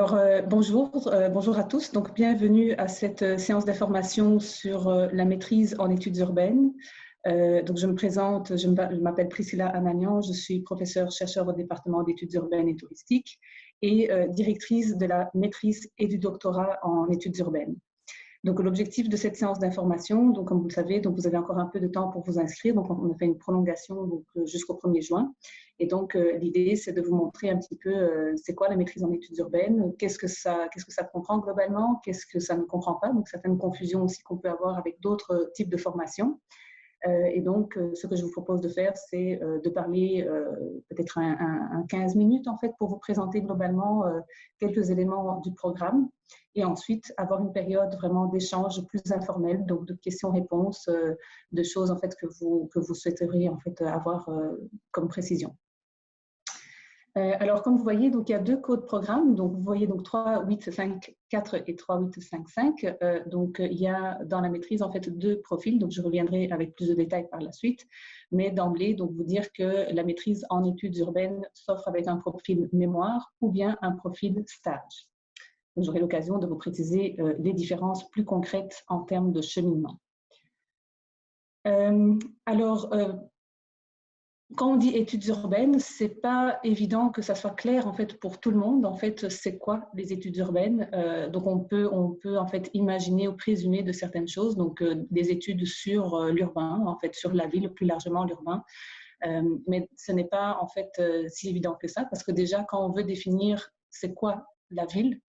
Bonjour à tous. Donc, bienvenue à cette séance d'information sur la maîtrise en études urbaines. Donc, je me présente, je m'appelle Priscilla Anagnan, je suis professeure-chercheur au département d'études urbaines et touristiques et directrice de la maîtrise et du doctorat en études urbaines. Donc, l'objectif de cette séance d'information, donc, comme vous le savez, donc, vous avez encore un peu de temps pour vous inscrire. Donc, on a fait une prolongation jusqu'au 1er juin. Et donc, l'idée, c'est de vous montrer un petit peu c'est quoi la maîtrise en études urbaines, qu'est-ce que ça comprend globalement, qu'est-ce que ça ne comprend pas, donc certaines confusions aussi qu'on peut avoir avec d'autres types de formations. Et donc, ce que je vous propose de faire, c'est de parler peut-être un 15 minutes, en fait, pour vous présenter globalement quelques éléments du programme et ensuite avoir une période vraiment d'échange plus informel, donc de questions-réponses, de choses, en fait, que vous souhaiteriez, en fait, avoir comme précision. Alors, comme vous voyez, donc, il y a deux codes programmes. Donc, vous voyez donc 3854 et 3855. Donc, il y a dans la maîtrise, en fait, deux profils. Donc, je reviendrai avec plus de détails par la suite. Mais d'emblée, donc, vous dire que la maîtrise en études urbaines s'offre avec un profil mémoire ou bien un profil stage. J'aurai l'occasion de vous préciser les différences plus concrètes en termes de cheminement. Quand on dit études urbaines, c'est pas évident que ça soit clair en fait pour tout le monde. En fait, c'est quoi les études urbaines? Donc on peut en fait imaginer ou présumer de certaines choses. Donc des études sur l'urbain, en fait sur la ville, plus largement l'urbain. Mais ce n'est pas en fait si évident que ça, parce que déjà quand on veut définir c'est quoi la ville,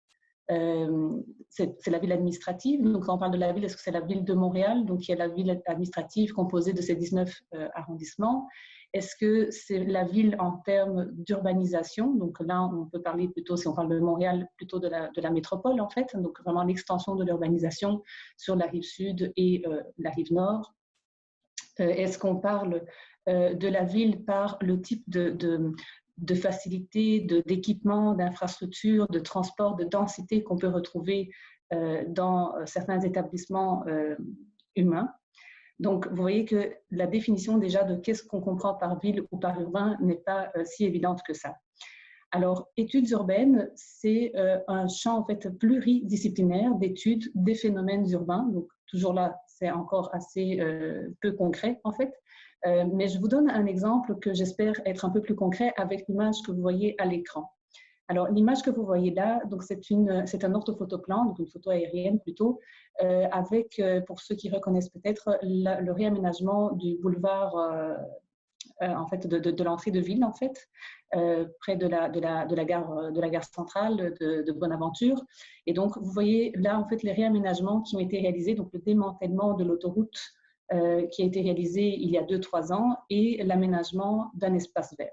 c'est la ville administrative. Donc, quand on parle de la ville, est-ce que c'est la ville de Montréal? Donc, il y a la ville administrative composée de ces 19 arrondissements. Est-ce que c'est la ville en termes d'urbanisation? Donc, là, on peut parler plutôt, si on parle de Montréal, plutôt de la métropole, en fait. Donc, vraiment l'extension de l'urbanisation sur la rive sud et la rive nord. Est-ce qu'on parle de la ville par le type de facilités, d'équipements, d'infrastructures, de transport, de densité qu'on peut retrouver dans certains établissements humains. Donc, vous voyez que la définition déjà de qu'est-ce qu'on comprend par ville ou par urbain n'est pas si évidente que ça. Alors, études urbaines, c'est un champ en fait pluridisciplinaire d'études des phénomènes urbains. Donc, toujours là, c'est encore assez peu concret en fait. Mais je vous donne un exemple que j'espère être un peu plus concret avec l'image que vous voyez à l'écran. Alors, l'image que vous voyez là, donc c'est un orthophotoplan, donc une photo aérienne plutôt, avec, pour ceux qui reconnaissent peut-être, le réaménagement du boulevard en fait, de l'entrée de ville, en fait, près de la gare centrale de Bonaventure. Et donc, vous voyez là, en fait, les réaménagements qui ont été réalisés, donc le démantèlement de l'autoroute qui a été réalisé il y a 2-3 ans et l'aménagement d'un espace vert.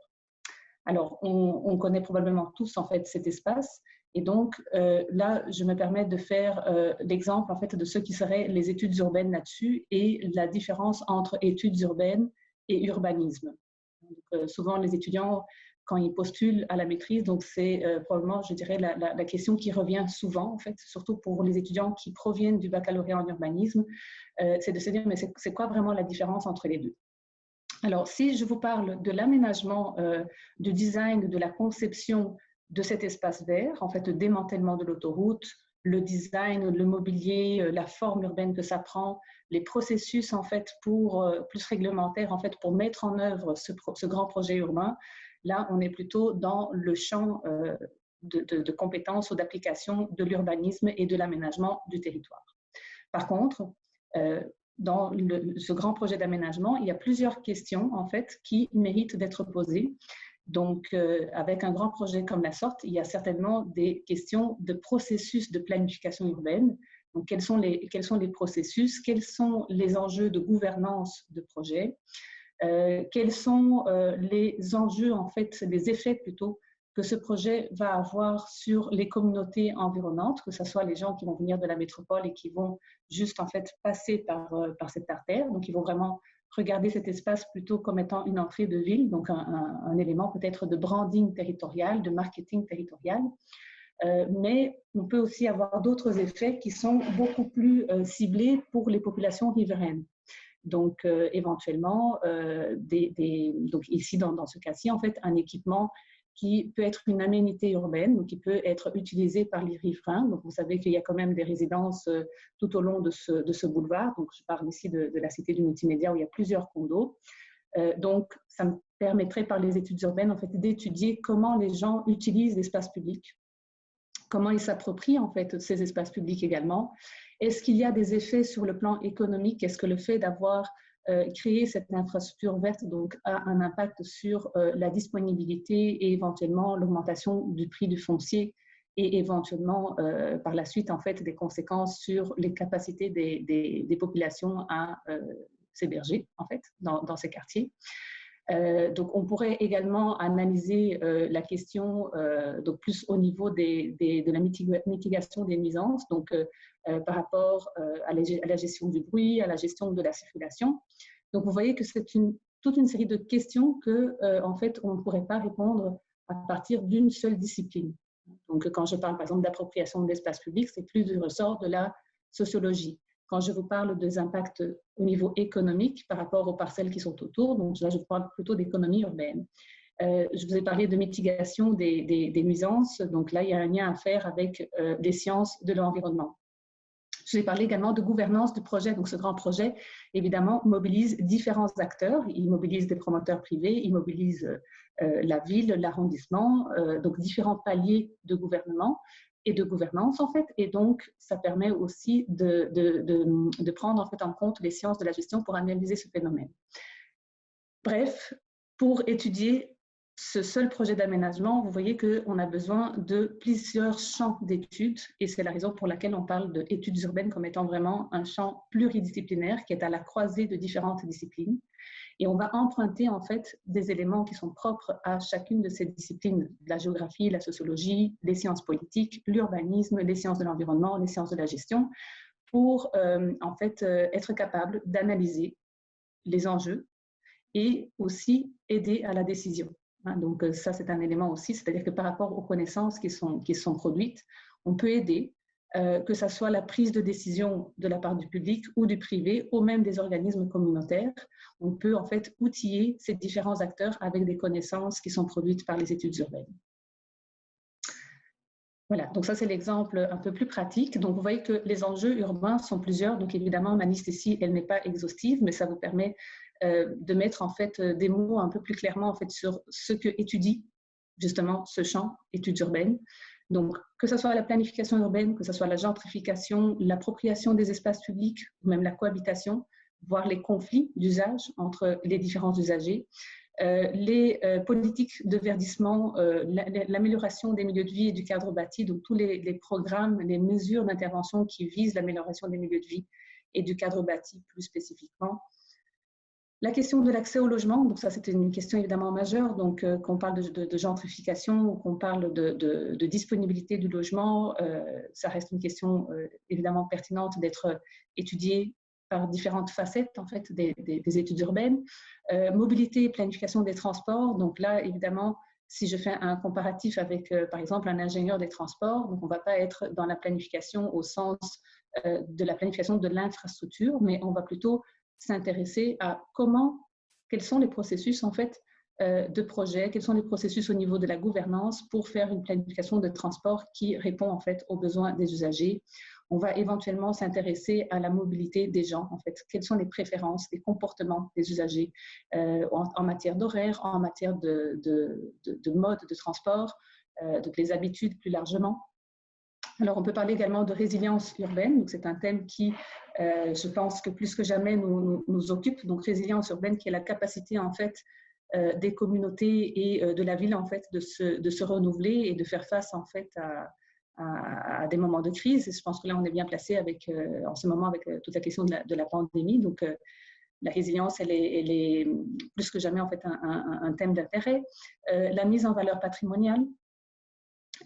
Alors, on connaît probablement tous, en fait, cet espace. Et donc, là, je me permets de faire l'exemple, en fait, de ce qui seraient les études urbaines là-dessus et la différence entre études urbaines et urbanisme. Donc, souvent, les étudiants, quand ils postulent à la maîtrise, donc c'est probablement, je dirais, la question qui revient souvent, en fait, surtout pour les étudiants qui proviennent du baccalauréat en urbanisme, c'est de se dire, mais c'est quoi vraiment la différence entre les deux? Alors, si je vous parle de l'aménagement, du design, de la conception de cet espace vert, en fait, le démantèlement de l'autoroute, le design, le mobilier, la forme urbaine que ça prend, les processus en fait plus réglementaires en fait pour mettre en œuvre ce grand projet urbain. Là, on est plutôt dans le champ de compétences ou d'application de l'urbanisme et de l'aménagement du territoire. Par contre, dans ce grand projet d'aménagement, il y a plusieurs questions en fait qui méritent d'être posées. Donc, avec un grand projet comme la sorte, il y a certainement des questions de processus de planification urbaine. Donc, quels sont les processus? Quels sont les enjeux de gouvernance de projet? Quels sont les enjeux, en fait, les effets plutôt, que ce projet va avoir sur les communautés environnantes, que ce soit les gens qui vont venir de la métropole et qui vont juste, en fait, passer par cette artère. Donc, ils vont vraiment regarder cet espace plutôt comme étant une entrée de ville, donc un élément peut-être de branding territorial, de marketing territorial. Mais on peut aussi avoir d'autres effets qui sont beaucoup plus ciblés pour les populations riveraines. Donc, éventuellement, donc ici, dans ce cas-ci, en fait, un équipement qui peut être une aménité urbaine, donc qui peut être utilisée par les riverains. Donc, vous savez qu'il y a quand même des résidences tout au long de ce boulevard. Donc, je parle ici de la cité du multimédia où il y a plusieurs condos. Donc, ça me permettrait par les études urbaines en fait, d'étudier comment les gens utilisent l'espace public, comment ils s'approprient en fait ces espaces publics également. Est-ce qu'il y a des effets sur le plan économique? Est-ce que le fait d'avoir créé cette infrastructure verte donc, a un impact sur la disponibilité et éventuellement l'augmentation du prix du foncier et éventuellement par la suite en fait des conséquences sur les capacités des populations à s'héberger en fait dans ces quartiers. Donc, on pourrait également analyser la question donc plus au niveau de la mitigation des nuisances, donc par rapport à la gestion du bruit, à la gestion de la circulation. Donc, vous voyez que c'est toute une série de questions que, en fait, on ne pourrait pas répondre à partir d'une seule discipline. Donc, quand je parle, par exemple, d'appropriation de l'espace public, c'est plus du ressort de la sociologie. Quand je vous parle des impacts au niveau économique par rapport aux parcelles qui sont autour, donc là, je parle plutôt d'économie urbaine. Je vous ai parlé de mitigation des nuisances, donc là, il y a un lien à faire avec les sciences de l'environnement. Je vous ai parlé également de gouvernance du projet. Donc, ce grand projet, évidemment, mobilise différents acteurs. Il mobilise des promoteurs privés, il mobilise la ville, l'arrondissement, donc différents paliers de gouvernement et de gouvernance, en fait. Et donc, ça permet aussi de prendre en fait en compte les sciences de la gestion pour analyser ce phénomène. Bref, pour étudier ce seul projet d'aménagement, vous voyez qu'on a besoin de plusieurs champs d'études et c'est la raison pour laquelle on parle d'études urbaines comme étant vraiment un champ pluridisciplinaire qui est à la croisée de différentes disciplines. Et on va emprunter en fait des éléments qui sont propres à chacune de ces disciplines, la géographie, la sociologie, les sciences politiques, l'urbanisme, les sciences de l'environnement, les sciences de la gestion, pour en fait être capable d'analyser les enjeux et aussi aider à la décision. Donc ça, c'est un élément aussi, c'est-à-dire que par rapport aux connaissances qui sont produites, on peut aider, que ce soit la prise de décision de la part du public ou du privé, ou même des organismes communautaires. On peut en fait outiller ces différents acteurs avec des connaissances qui sont produites par les études urbaines. Voilà, donc ça c'est l'exemple un peu plus pratique. Donc vous voyez que les enjeux urbains sont plusieurs. Donc évidemment, ma liste ici, elle n'est pas exhaustive, mais ça vous permet de mettre en fait des mots un peu plus clairement en fait sur ce que étudie justement ce champ études urbaines. Donc que ce soit la planification urbaine, que ce soit la gentrification, l'appropriation des espaces publics ou même la cohabitation, voire les conflits d'usage entre les différents usagers, les politiques de verdissement, l'amélioration des milieux de vie et du cadre bâti, donc tous les programmes, les mesures d'intervention qui visent l'amélioration des milieux de vie et du cadre bâti plus spécifiquement. La question de l'accès au logement, donc ça c'était une question évidemment majeure, donc qu'on parle de gentrification ou qu'on parle de disponibilité du logement, ça reste une question évidemment pertinente d'être étudiée par différentes facettes en fait des études urbaines. Mobilité et planification des transports, donc là évidemment si je fais un comparatif avec par exemple un ingénieur des transports, donc on ne va pas être dans la planification au sens de la planification de l'infrastructure, mais on va plutôt s'intéresser à quels sont les processus en fait de projet, quels sont les processus au niveau de la gouvernance pour faire une planification de transport qui répond en fait aux besoins des usagers. On va éventuellement s'intéresser à la mobilité des gens, en fait, quelles sont les préférences, les comportements des usagers en matière d'horaire, en matière de mode de transport, donc les habitudes plus largement. Alors, on peut parler également de résilience urbaine. C'est un thème qui, je pense que plus que jamais, nous occupe. Donc, résilience urbaine qui est la capacité, en fait, des communautés et de la ville, en fait, de se renouveler et de faire face, en fait, à des moments de crise. Et je pense que là, on est bien placé en ce moment avec toute la question de la pandémie. Donc, la résilience, elle est plus que jamais, en fait, un thème d'intérêt. La mise en valeur patrimoniale.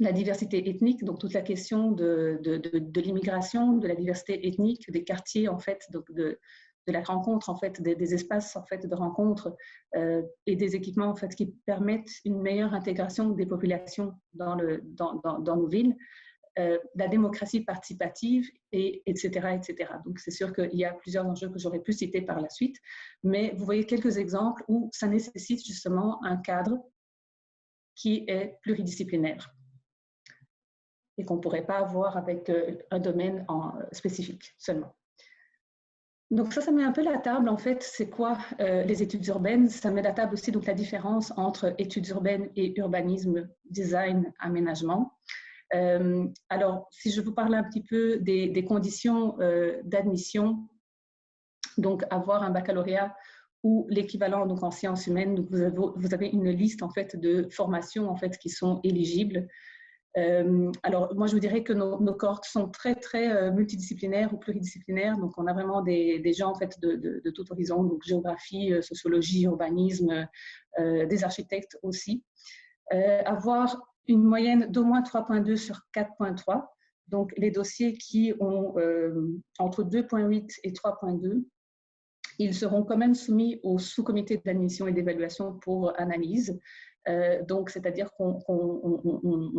La diversité ethnique, donc toute la question de l'immigration, de la diversité ethnique, des quartiers en fait, donc de la rencontre en fait, des espaces en fait de rencontre et des équipements en fait qui permettent une meilleure intégration des populations dans nos villes, la démocratie participative etc. Donc c'est sûr qu'il y a plusieurs enjeux que j'aurais pu citer par la suite, mais vous voyez quelques exemples où ça nécessite justement un cadre qui est pluridisciplinaire et qu'on ne pourrait pas avoir avec un domaine spécifique seulement. Donc ça met un peu la table, en fait, c'est quoi les études urbaines? Ça met la table aussi donc la différence entre études urbaines et urbanisme, design, aménagement. Alors, si je vous parle un petit peu des conditions d'admission, donc avoir un baccalauréat ou l'équivalent donc en sciences humaines, donc vous avez une liste en fait de formations en fait qui sont éligibles. Alors, moi, je vous dirais que nos cohortes sont très, très multidisciplinaires ou pluridisciplinaires. Donc, on a vraiment des gens en fait, de tout horizon, donc géographie, sociologie, urbanisme, des architectes aussi. Avoir une moyenne d'au moins 3,2 sur 4,3. Donc, les dossiers qui ont entre 2,8 et 3,2, ils seront quand même soumis au sous-comité d'admission et d'évaluation pour analyse. Donc, c'est-à-dire qu'on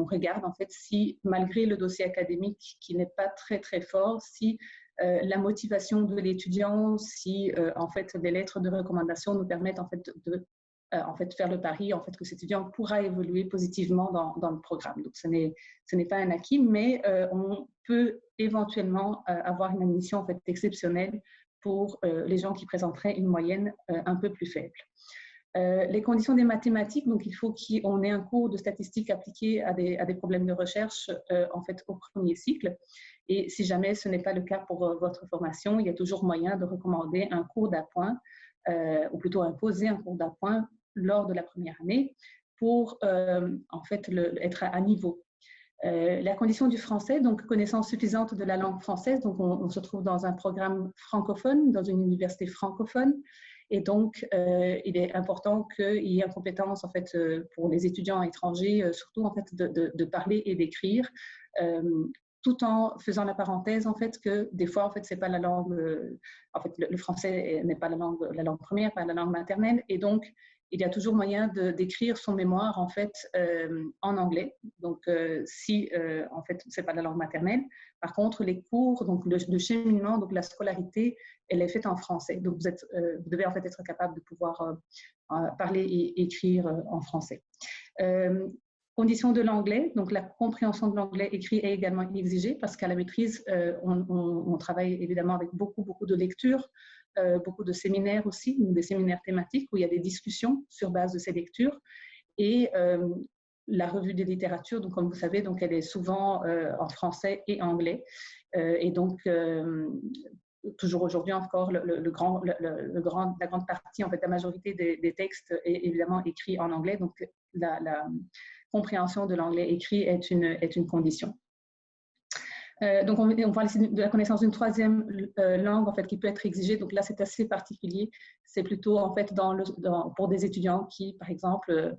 regarde en fait si, malgré le dossier académique qui n'est pas très très fort, si la motivation de l'étudiant, si en fait les lettres de recommandation nous permettent en fait de faire le pari en fait que cet étudiant pourra évoluer positivement dans le programme. Donc, ce n'est pas un acquis, mais on peut éventuellement avoir une admission en fait exceptionnelle pour les gens qui présenteraient une moyenne un peu plus faible. Les conditions des mathématiques, donc il faut qu'on ait un cours de statistiques appliqué à des problèmes de recherche en fait au premier cycle. Et si jamais ce n'est pas le cas pour votre formation, il y a toujours moyen de recommander un cours d'appoint, ou plutôt imposer un cours d'appoint lors de la première année pour en fait être à niveau. La condition du français, donc connaissance suffisante de la langue française, donc on se trouve dans un programme francophone, dans une université francophone, et donc il est important qu'il y ait une compétence en fait pour les étudiants étrangers, surtout en fait de parler et d'écrire, tout en faisant la parenthèse en fait que des fois en fait c'est pas la langue, en fait le français n'est pas la langue première, pas la langue maternelle, et donc il y a toujours moyen d'écrire son mémoire en fait en anglais. Donc si en fait c'est pas la langue maternelle. Par contre les cours, donc le cheminement, donc la scolarité, elle est faite en français. Donc vous devez en fait être capable de pouvoir parler et écrire en français. Condition de l'anglais, donc la compréhension de l'anglais écrit est également exigée parce qu'à la maîtrise, on travaille évidemment avec beaucoup de lectures, beaucoup de séminaires aussi, des séminaires thématiques où il y a des discussions sur base de ces lectures. Et la revue des littératures, donc comme vous savez, donc elle est souvent en français et anglais. Et donc, toujours aujourd'hui encore, la grande partie, en fait, la majorité des textes est évidemment écrit en anglais. Donc, la compréhension de l'anglais écrit est une condition. Donc, on parle ici de la connaissance d'une troisième langue en fait, qui peut être exigée. Donc là, c'est assez particulier. C'est plutôt en fait pour des étudiants qui, par exemple,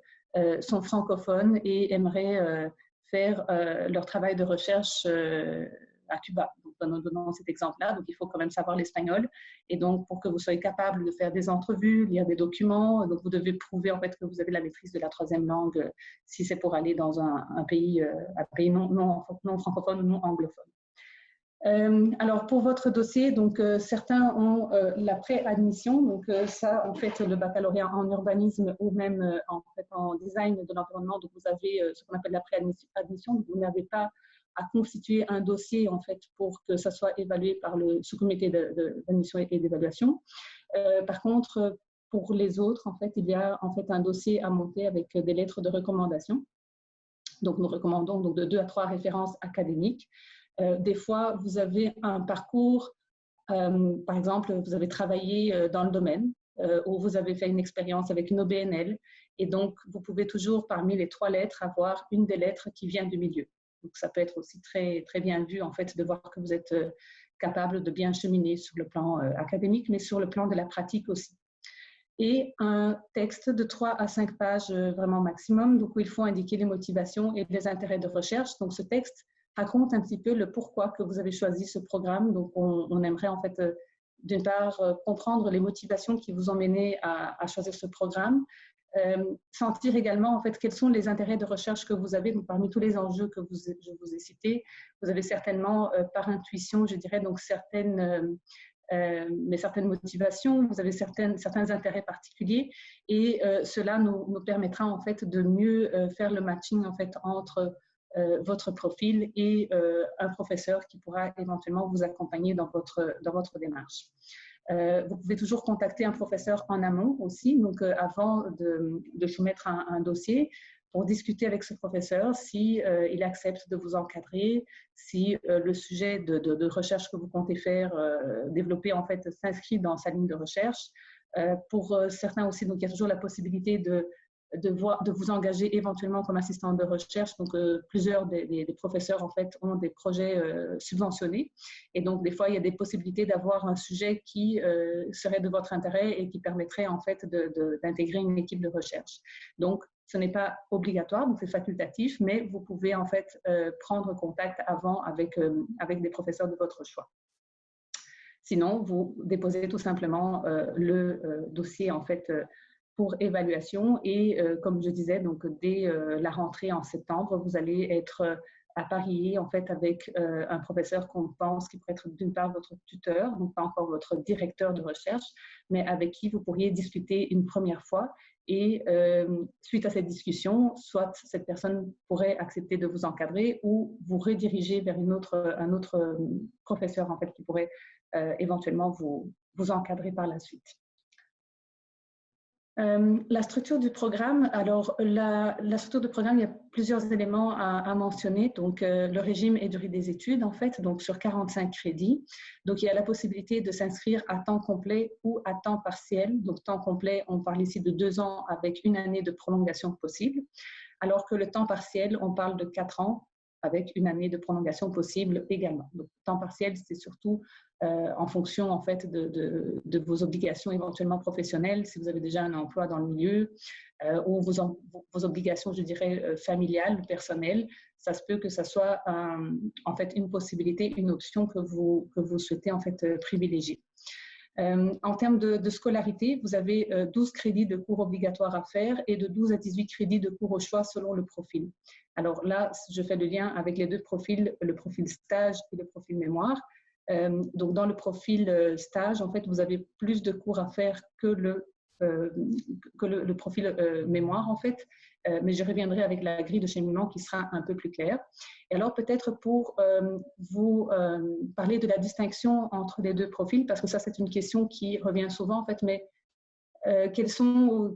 sont francophones et aimeraient faire leur travail de recherche à Cuba. Donc, donnons cet exemple-là. Donc, il faut quand même savoir l'espagnol. Et donc, pour que vous soyez capable de faire des entrevues, lire des documents, donc vous devez prouver en fait que vous avez la maîtrise de la troisième langue si c'est pour aller dans un pays non francophone ou non anglophone. Alors, pour votre dossier, donc, certains ont la préadmission. Donc, ça, en fait, le baccalauréat en urbanisme ou même en design de l'environnement. Donc, vous avez ce qu'on appelle la préadmission. Vous n'avez pas à constituer un dossier, en fait, pour que ça soit évalué par le sous-comité d'admission et d'évaluation. Par contre, pour les autres, en fait, il y a en fait un dossier à monter avec des lettres de recommandation. Donc, nous recommandons donc, de 2 à 3 références académiques. Des fois, vous avez un parcours, par exemple, vous avez travaillé dans le domaine ou vous avez fait une expérience avec une OBNL et donc vous pouvez toujours, parmi les 3 lettres, avoir une des lettres qui vient du milieu. Donc, ça peut être aussi très, très bien vu, en fait, de voir que vous êtes capable de bien cheminer sur le plan académique, mais sur le plan de la pratique aussi. Et un texte de 3 à 5 pages vraiment maximum, donc où il faut indiquer les motivations et les intérêts de recherche. Donc, ce texte raconte un petit peu le pourquoi que vous avez choisi ce programme. Donc, on aimerait en fait, d'une part, comprendre les motivations qui vous ont mené à choisir ce programme, sentir également en fait quels sont les intérêts de recherche que vous avez. Donc, parmi tous les enjeux que je vous ai cités, vous avez certainement par intuition, je dirais, donc certaines mais certaines motivations, vous avez certains intérêts particuliers, et cela nous permettra en fait de mieux faire le matching en fait entre votre profil et un professeur qui pourra éventuellement vous accompagner dans votre démarche. Vous pouvez toujours contacter un professeur en amont aussi, donc avant de soumettre un dossier, pour discuter avec ce professeur si il accepte de vous encadrer, si le sujet de recherche que vous comptez faire, développer en fait, s'inscrit dans sa ligne de recherche. Pour certains aussi, donc il y a toujours la possibilité de vous engager éventuellement comme assistante de recherche. Donc, plusieurs des professeurs, en fait, ont des projets subventionnés. Et donc, des fois, il y a des possibilités d'avoir un sujet qui serait de votre intérêt et qui permettrait, en fait, d'intégrer une équipe de recherche. Donc, ce n'est pas obligatoire, donc c'est facultatif, mais vous pouvez, en fait, prendre contact avant avec des professeurs de votre choix. Sinon, vous déposez tout simplement le dossier, en fait, pour évaluation et comme je disais, donc dès la rentrée en septembre, vous allez être apparié en fait avec un professeur qu'on pense qui pourrait être d'une part votre tuteur, donc pas encore votre directeur de recherche, mais avec qui vous pourriez discuter une première fois et suite à cette discussion, soit cette personne pourrait accepter de vous encadrer ou vous rediriger vers un autre professeur en fait qui pourrait éventuellement vous encadrer par la suite. La structure du programme, alors la structure du programme, il y a plusieurs éléments à mentionner. Donc, le régime et durée des études, en fait, donc sur 45 crédits. Donc, il y a la possibilité de s'inscrire à temps complet ou à temps partiel. Donc, temps complet, on parle ici de 2 ans avec une année de prolongation possible, alors que le temps partiel, on parle de 4 ans avec une année de prolongation possible également. Donc, temps partiel, c'est surtout en fonction en fait de vos obligations éventuellement professionnelles, si vous avez déjà un emploi dans le milieu, ou vos obligations, je dirais, familiales, personnelles. Ça se peut que ça soit en fait une possibilité, une option que vous souhaitez en fait privilégier. En termes de scolarité, vous avez 12 crédits de cours obligatoires à faire et de 12 à 18 crédits de cours au choix selon le profil. Alors là, je fais le lien avec les deux profils, le profil stage et le profil mémoire. Donc, dans le profil stage, en fait, vous avez plus de cours à faire que le profil mémoire, en fait. Mais je reviendrai avec la grille de cheminement qui sera un peu plus claire. Et alors, peut-être pour vous parler de la distinction entre les deux profils, parce que ça, c'est une question qui revient souvent, en fait, mais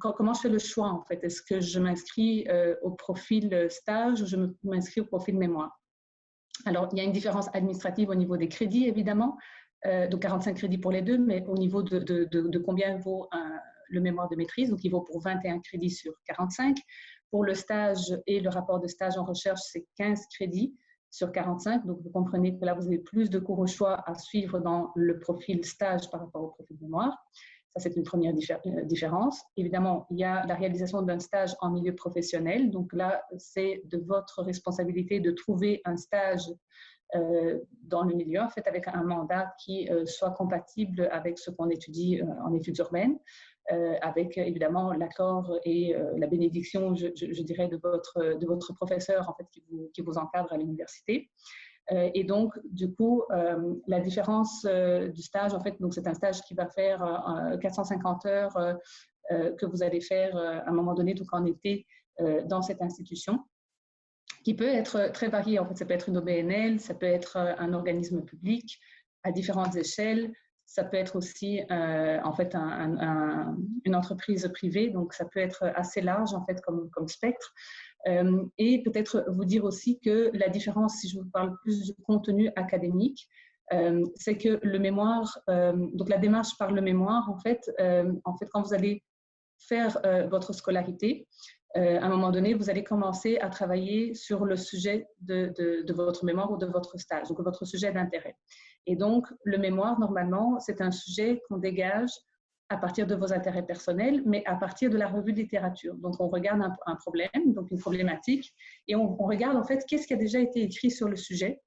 comment je fais le choix, en fait? Est-ce que je m'inscris au profil stage ou je m'inscris au profil mémoire? Alors, il y a une différence administrative au niveau des crédits, évidemment, donc 45 crédits pour les deux, mais au niveau de combien vaut le mémoire de maîtrise, donc il vaut pour 21 crédits sur 45. Pour le stage et le rapport de stage en recherche, c'est 15 crédits sur 45, donc vous comprenez que là, vous avez plus de cours au choix à suivre dans le profil stage par rapport au profil mémoire. Ça, c'est une première différence. Évidemment, il y a la réalisation d'un stage en milieu professionnel. Donc là, c'est de votre responsabilité de trouver un stage dans le milieu, en fait, avec un mandat qui soit compatible avec ce qu'on étudie en études urbaines, avec évidemment l'accord et la bénédiction, je dirais, de votre professeur, en fait, qui vous encadre à l'université. Et donc, du coup, la différence du stage, en fait, donc c'est un stage qui va faire 450 heures que vous allez faire à un moment donné, donc en été, dans cette institution, qui peut être très varié. En fait, ça peut être une OBNL, ça peut être un organisme public à différentes échelles, ça peut être aussi en fait une entreprise privée, donc ça peut être assez large en fait comme spectre. Et peut-être vous dire aussi que la différence, si je vous parle plus du contenu académique, c'est que le mémoire, donc la démarche par le mémoire, en fait quand vous allez faire votre scolarité, à un moment donné, vous allez commencer à travailler sur le sujet de votre mémoire ou de votre stage, donc votre sujet d'intérêt. Et donc, le mémoire, normalement, c'est un sujet qu'on dégage à partir de vos intérêts personnels, mais à partir de la revue de littérature. Donc, on regarde un problème, donc une problématique, et on regarde en fait qu'est-ce qui a déjà été écrit sur le sujet.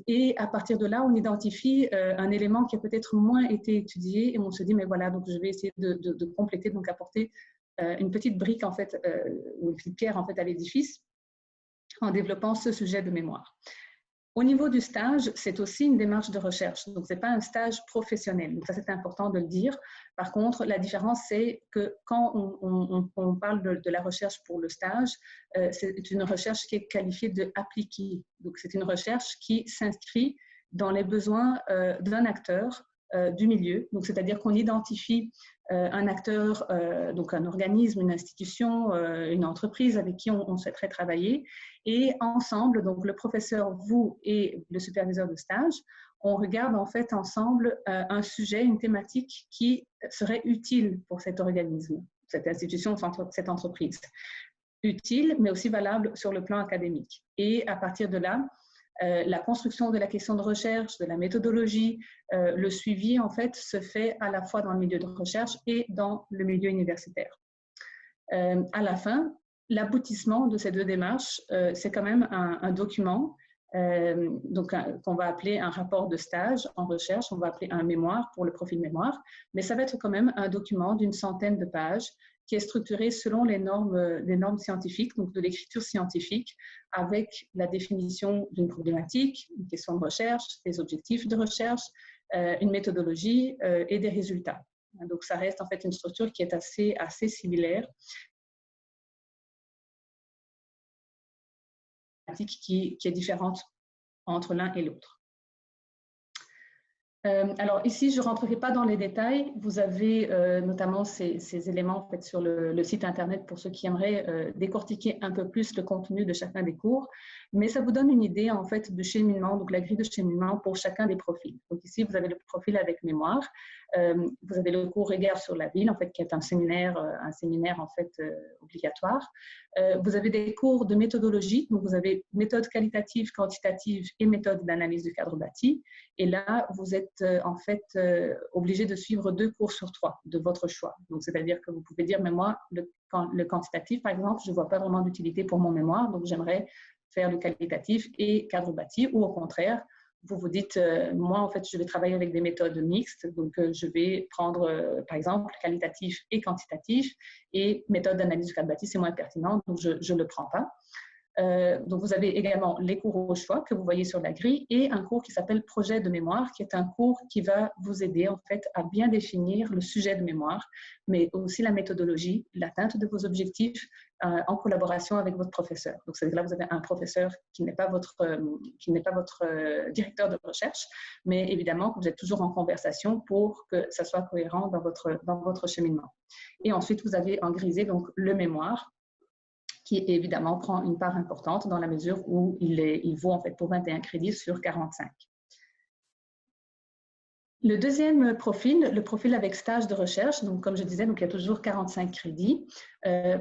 Et à partir de là, on identifie un élément qui a peut-être moins été étudié, et on se dit, mais voilà, donc je vais essayer de compléter, donc apporter une petite brique, en fait, ou une petite pierre, en fait, à l'édifice, en développant ce sujet de mémoire. Au niveau du stage, c'est aussi une démarche de recherche. Donc, ce n'est pas un stage professionnel. Donc, ça, c'est important de le dire. Par contre, la différence, c'est que quand on parle de la recherche pour le stage, c'est une recherche qui est qualifiée de appliquée. Donc, c'est une recherche qui s'inscrit dans les besoins d'un acteur du milieu. Donc, c'est-à-dire qu'on identifie un acteur, donc un organisme, une institution, une entreprise avec qui on souhaiterait travailler. Et ensemble, donc le professeur, vous et le superviseur de stage, on regarde en fait ensemble un sujet, une thématique qui serait utile pour cet organisme, cette institution, cette entreprise. Utile, mais aussi valable sur le plan académique. Et à partir de là, la construction de la question de recherche, de la méthodologie, le suivi, en fait, se fait à la fois dans le milieu de recherche et dans le milieu universitaire. À la fin, l'aboutissement de ces deux démarches, c'est quand même un document qu'on va appeler un rapport de stage en recherche, on va appeler un mémoire pour le profil mémoire, mais ça va être quand même un document d'une centaine de pages qui est structuré selon les normes scientifiques, donc de l'écriture scientifique, avec la définition d'une problématique, une question de recherche, des objectifs de recherche, une méthodologie et des résultats. Donc, ça reste en fait une structure qui est assez similaire, qui est différente entre l'un et l'autre. Alors ici, je ne rentrerai pas dans les détails. Vous avez notamment ces éléments en fait, sur le site internet pour ceux qui aimeraient décortiquer un peu plus le contenu de chacun des cours. Mais ça vous donne une idée en fait de cheminement, donc la grille de cheminement pour chacun des profils. Donc ici, vous avez le profil avec mémoire. Vous avez le cours Regard sur la ville, en fait, qui est un séminaire en fait obligatoire. Vous avez des cours de méthodologie, donc vous avez méthode qualitative, quantitative et méthode d'analyse du cadre bâti. Et là, vous êtes en fait obligé de suivre 2 cours sur 3 de votre choix. Donc, c'est-à-dire que vous pouvez dire, mais moi, le quantitatif, par exemple, je ne vois pas vraiment d'utilité pour mon mémoire, donc j'aimerais faire le qualitatif et cadre bâti, ou au contraire, vous vous dites, moi, en fait, je vais travailler avec des méthodes mixtes, donc je vais prendre, par exemple, qualitatif et quantitatif, et méthode d'analyse du cadre bâti, c'est moins pertinent, donc je ne le prends pas. Donc, vous avez également les cours au choix que vous voyez sur la grille et un cours qui s'appelle projet de mémoire, qui est un cours qui va vous aider en fait à bien définir le sujet de mémoire, mais aussi la méthodologie, l'atteinte de vos objectifs en collaboration avec votre professeur. Donc, c'est là vous avez un professeur qui n'est pas votre directeur de recherche, mais évidemment vous êtes toujours en conversation pour que ça soit cohérent dans votre cheminement. Et ensuite, vous avez en grisé donc le mémoire, qui évidemment prend une part importante dans la mesure où il vaut en fait pour 21 crédits sur 45. Le deuxième profil, le profil avec stage de recherche, donc comme je disais, donc il y a toujours 45 crédits.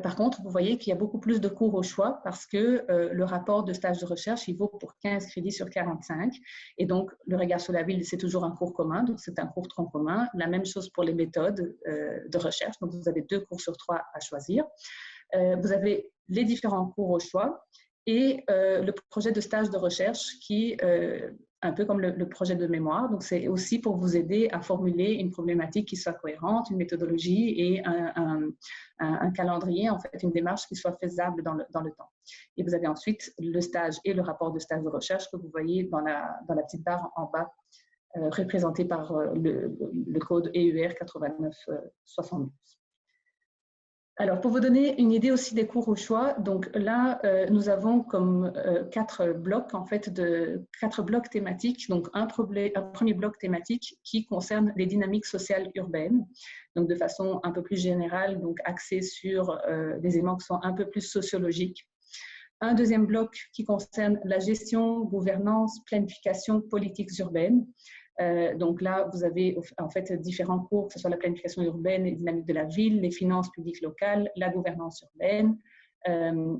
Par contre, vous voyez qu'il y a beaucoup plus de cours au choix parce que le rapport de stage de recherche, il vaut pour 15 crédits sur 45. Et donc, le regard sur la ville, c'est toujours un cours commun, donc c'est un cours tronc commun. La même chose pour les méthodes de recherche, donc vous avez 2 cours sur 3 à choisir. Vous avez les différents cours au choix et le projet de stage de recherche qui, un peu comme le projet de mémoire, donc c'est aussi pour vous aider à formuler une problématique qui soit cohérente, une méthodologie et un calendrier, en fait, une démarche qui soit faisable dans le temps. Et vous avez ensuite le stage et le rapport de stage de recherche que vous voyez dans la petite barre en bas, représenté par le code EUR 8972. Alors, pour vous donner une idée aussi des cours au choix, donc là, nous avons comme 4 blocs, en fait, 4 blocs thématiques. Donc, un premier bloc thématique qui concerne les dynamiques sociales urbaines, donc de façon un peu plus générale, donc axé sur des éléments qui sont un peu plus sociologiques. Un deuxième bloc qui concerne la gestion, gouvernance, planification, politiques urbaines. Donc là, vous avez en fait différents cours, que ce soit la planification urbaine, les dynamiques de la ville, les finances publiques locales, la gouvernance urbaine,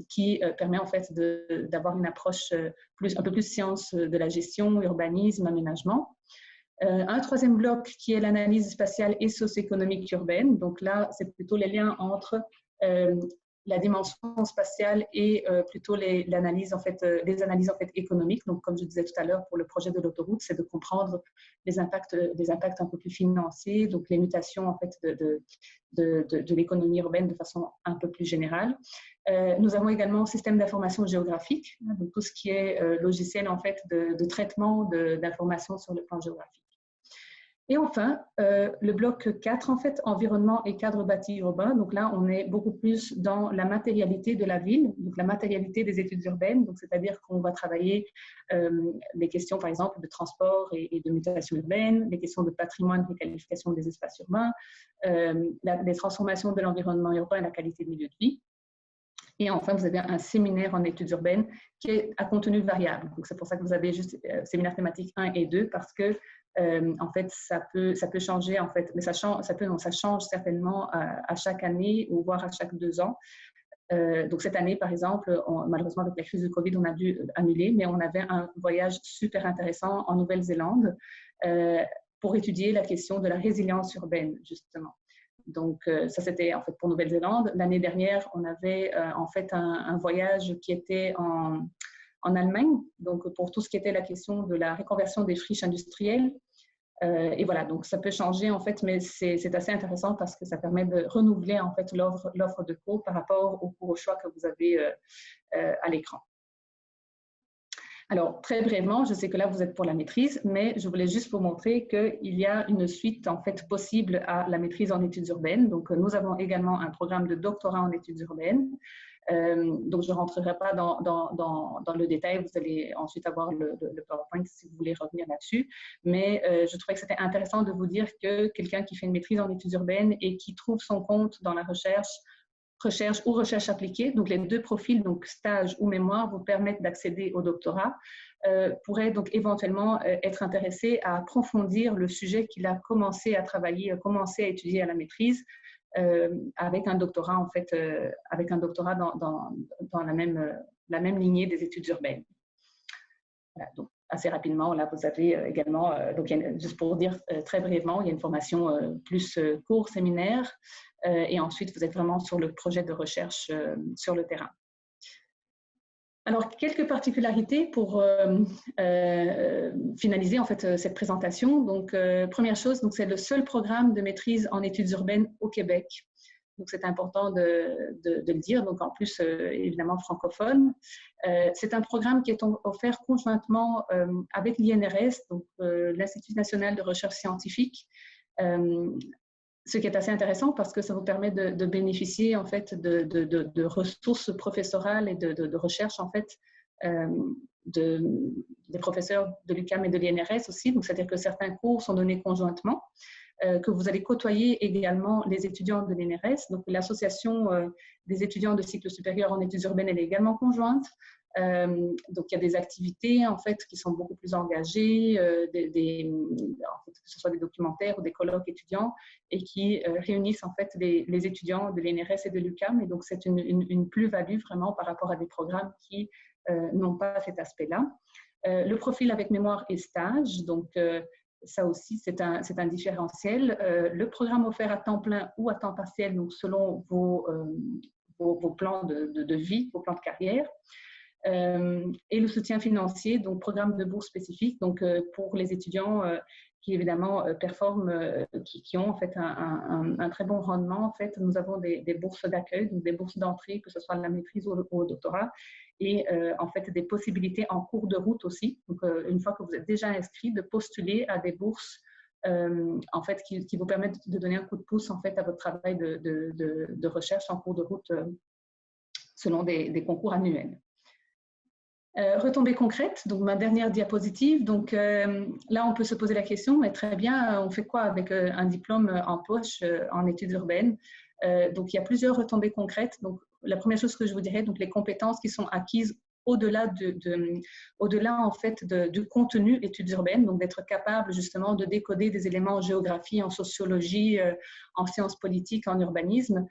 qui permet en fait d'avoir une approche un peu plus science de la gestion, urbanisme, aménagement. Un troisième bloc qui est l'analyse spatiale et socio-économique urbaine. Donc là, c'est plutôt les liens entre la dimension spatiale et plutôt les analyses en fait économiques. Donc, comme je disais tout à l'heure pour le projet de l'autoroute, c'est de comprendre des impacts un peu plus financiers, donc les mutations en fait de l'économie urbaine de façon un peu plus générale. Nous avons également un système d'information géographique, donc tout ce qui est logiciel en fait de traitement d'informations sur le plan géographique. Et enfin, le bloc 4, en fait, environnement et cadre bâti urbain. Donc là, on est beaucoup plus dans la matérialité de la ville, donc la matérialité des études urbaines. Donc, c'est-à-dire qu'on va travailler les questions, par exemple, de transport et de mutation urbaine, les questions de patrimoine et qualification des espaces urbains, les transformations de l'environnement urbain et la qualité de milieu de vie. Et enfin, vous avez un séminaire en études urbaines qui est à contenu variable. Donc, c'est pour ça que vous avez juste séminaire thématique 1 et 2, parce que en fait, ça peut changer, en fait, mais ça change certainement à chaque année ou voire à chaque 2 ans. Donc, cette année, par exemple, malheureusement, avec la crise du Covid, on a dû annuler, mais on avait un voyage super intéressant en Nouvelle-Zélande pour étudier la question de la résilience urbaine, justement. Donc, ça, c'était en fait pour Nouvelle-Zélande. L'année dernière, on avait en fait un voyage qui était en Allemagne, donc pour tout ce qui était la question de la reconversion des friches industrielles. Et voilà, donc ça peut changer en fait, mais c'est assez intéressant parce que ça permet de renouveler en fait l'offre de cours par rapport aux cours au choix que vous avez à l'écran. Alors, très brièvement, je sais que là, vous êtes pour la maîtrise, mais je voulais juste vous montrer qu'il y a une suite en fait possible à la maîtrise en études urbaines. Donc, nous avons également un programme de doctorat en études urbaines. Donc, je ne rentrerai pas dans le détail. Vous allez ensuite avoir le PowerPoint si vous voulez revenir là-dessus. Mais je trouvais que c'était intéressant de vous dire que quelqu'un qui fait une maîtrise en études urbaines et qui trouve son compte dans la recherche ou recherche appliquée, donc les deux profils, donc stage ou mémoire, vous permettent d'accéder au doctorat, pourrait donc éventuellement être intéressé à approfondir le sujet qu'il a commencé à travailler, commencé à étudier à la maîtrise, avec un doctorat en fait, avec un doctorat dans la même lignée des études urbaines. Voilà, donc assez rapidement, là vous avez également, donc juste pour dire très brièvement, il y a une formation plus cours, séminaire, et ensuite vous êtes vraiment sur le projet de recherche sur le terrain. Alors, quelques particularités pour finaliser en fait cette présentation. Donc, première chose, c'est le seul programme de maîtrise en études urbaines au Québec. Donc, c'est important de le dire. Donc, en plus, évidemment, francophone. C'est un programme qui est offert conjointement avec l'INRS, donc l'Institut national de recherche scientifique. Ce qui est assez intéressant parce que ça vous permet de bénéficier en fait de ressources professorales et de recherche en fait des professeurs de l'UQAM et de l'INRS aussi. Donc, c'est-à-dire que certains cours sont donnés conjointement, que vous allez côtoyer également les étudiants de l'INRS. Donc, l'association des étudiants de cycle supérieur en études urbaines, elle est également conjointe. Donc, il y a des activités en fait qui sont beaucoup plus engagées, en fait, que ce soit des documentaires ou des colloques étudiants, et qui réunissent en fait les étudiants de l'INRS et de l'UQAM. Et donc, c'est une plus-value vraiment par rapport à des programmes qui n'ont pas cet aspect-là. Le profil avec mémoire et stage, donc ça aussi, c'est un différentiel. Le programme offert à temps plein ou à temps partiel, donc selon vos plans de vie, vos plans de carrière. Et le soutien financier, donc programme de bourse spécifique, donc pour les étudiants qui évidemment performent, qui ont en fait un très bon rendement. En fait, nous avons des bourses d'accueil, donc des bourses d'entrée, que ce soit à la maîtrise ou au doctorat, et en fait des possibilités en cours de route aussi. Donc, une fois que vous êtes déjà inscrit, de postuler à des bourses en fait qui vous permettent de donner un coup de pouce en fait à votre travail de recherche en cours de route selon des concours annuels. Retombées concrètes, donc ma dernière diapositive. Donc là, on peut se poser la question, mais très bien, on fait quoi avec un diplôme en poche en études urbaines? Donc, il y a plusieurs retombées concrètes. Donc, la première chose que je vous dirais, donc les compétences qui sont acquises au-delà en fait du contenu études urbaines, donc d'être capable justement de décoder des éléments en géographie, en sociologie, en sciences politiques, en urbanisme,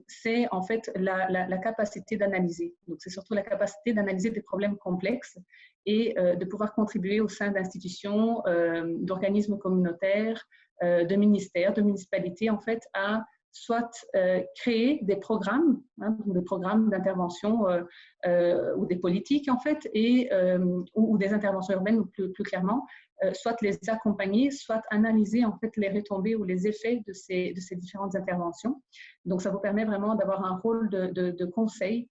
c'est en fait la capacité d'analyser. Donc c'est surtout la capacité d'analyser des problèmes complexes et de pouvoir contribuer au sein d'institutions, d'organismes communautaires, de ministères, de municipalités en fait à soit créer des programmes, des programmes d'intervention ou des politiques en fait, ou des interventions urbaines plus clairement, soit les accompagner, soit analyser en fait les retombées ou les effets de ces différentes interventions. Donc ça vous permet vraiment d'avoir un rôle de conseil,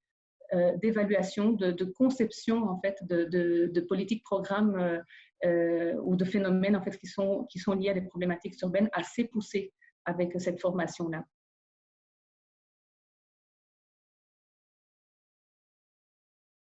d'évaluation, de conception en fait de politiques, programmes ou de phénomènes en fait qui sont liés à des problématiques urbaines assez poussées avec cette formation-là.